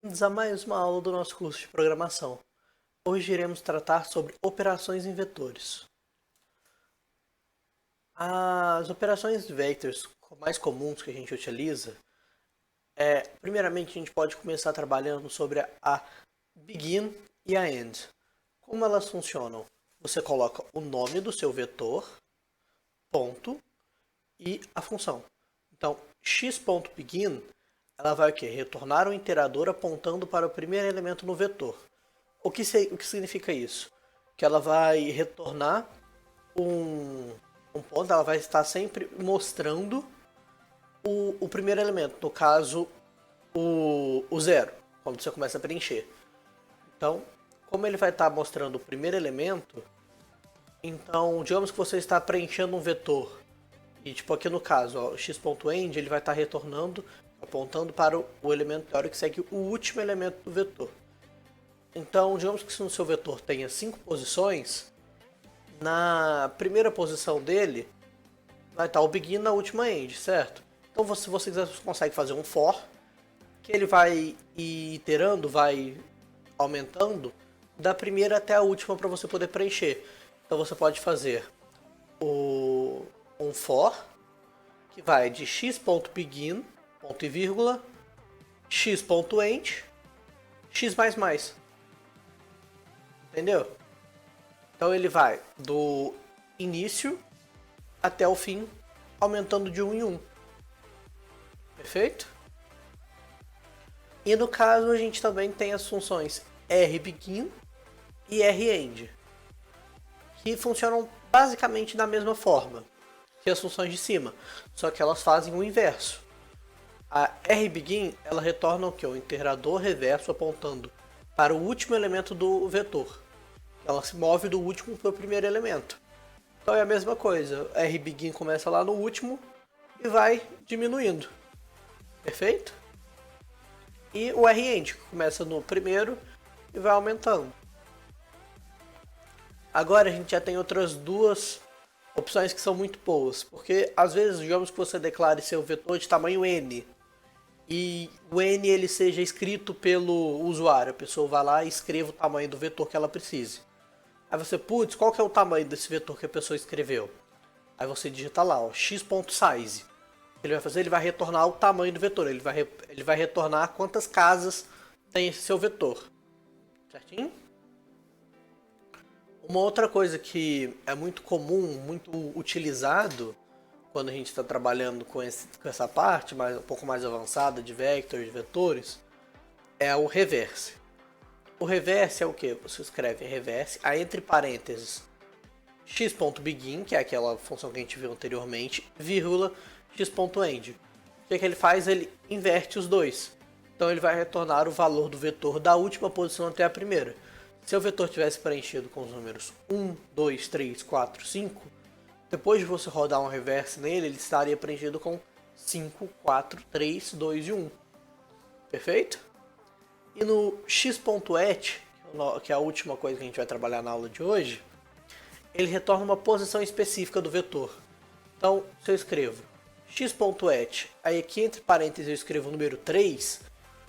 Bem-vindos a mais uma aula do nosso curso de programação. Hoje iremos tratar sobre operações em vetores. As operações de vetores mais comuns que a gente utiliza primeiramente, a gente pode começar trabalhando sobre a begin e a end. Como elas funcionam? Você coloca o nome do seu vetor, ponto, e a função. Então, x.begin, ela vai o quê? Retornar um iterador apontando para o primeiro elemento no vetor. O que significa isso? Que ela vai retornar um ponto, ela vai estar sempre mostrando o primeiro elemento, no caso, o zero, quando você começa a preencher. Então, como ele vai estar mostrando o primeiro elemento, então, digamos que você está preenchendo um vetor, e tipo aqui no caso, ó, x.end, ele vai estar retornando, apontando para o elemento teórico que segue o último elemento do vetor. Então, digamos que se no seu vetor tenha 5 posições, na primeira posição dele vai estar o begin, na última end, certo? Então, se você quiser, você consegue fazer um for, que ele vai iterando, vai aumentando, da primeira até a última para você poder preencher. Então, você pode fazer um for, que vai de x.begin, ponto e vírgula, x.end, x++. Entendeu? Então ele vai do início até o fim, aumentando de 1 em 1. Perfeito? E no caso a gente também tem as funções rbegin e rend, que funcionam basicamente da mesma forma que as funções de cima, só que elas fazem o inverso. A rbegin, ela retorna o que? O iterador reverso apontando para o último elemento do vetor. Ela se move do último para o primeiro elemento. Então é a mesma coisa. A rbegin começa lá no último e vai diminuindo. Perfeito? E o rend começa no primeiro e vai aumentando. Agora a gente já tem outras duas opções que são muito boas, porque às vezes, digamos que você declare seu vetor de tamanho n, e o n ele seja escrito pelo usuário, a pessoa vai lá e escreva o tamanho do vetor que ela precise. Aí você, putz, qual que é o tamanho desse vetor que a pessoa escreveu? Aí você digita lá, ó, x.size. O que ele vai fazer? Ele vai retornar o tamanho do vetor, ele vai retornar quantas casas tem esse seu vetor. Certinho? Uma outra coisa que é muito comum, muito utilizado quando a gente está trabalhando com essa parte um pouco mais avançada de vectors, de vetores, é o reverse. O reverse é o que? Você escreve reverse, aí entre parênteses x.begin, que é aquela função que a gente viu anteriormente, vírgula x.end. O que ele faz? Ele inverte os dois. Então ele vai retornar o valor do vetor da última posição até a primeira. Se o vetor tivesse preenchido com os números 1, 2, 3, 4, 5, depois de você rodar um reverse nele, ele estaria preenchido com 5, 4, 3, 2 e 1. Perfeito? E no x.et, que é a última coisa que a gente vai trabalhar na aula de hoje, ele retorna uma posição específica do vetor. Então, se eu escrevo x.et, aí aqui entre parênteses eu escrevo o número 3,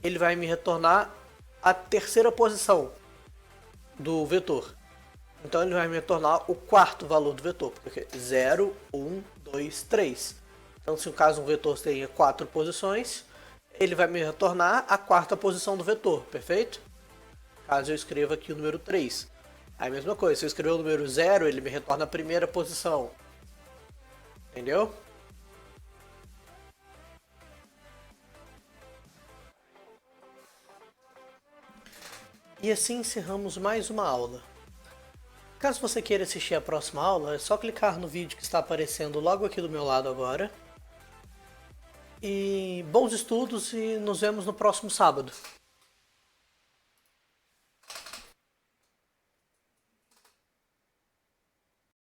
ele vai me retornar a terceira posição do vetor. Então ele vai me retornar o quarto valor do vetor, porque 0, 1, 2, 3. Então se no caso um vetor tenha 4 posições, ele vai me retornar a quarta posição do vetor, perfeito? Caso eu escreva aqui o número 3. Aí a mesma coisa, se eu escrever o número 0, ele me retorna a primeira posição. Entendeu? E assim encerramos mais uma aula. Caso você queira assistir a próxima aula, é só clicar no vídeo que está aparecendo logo aqui do meu lado agora. E bons estudos e nos vemos no próximo sábado.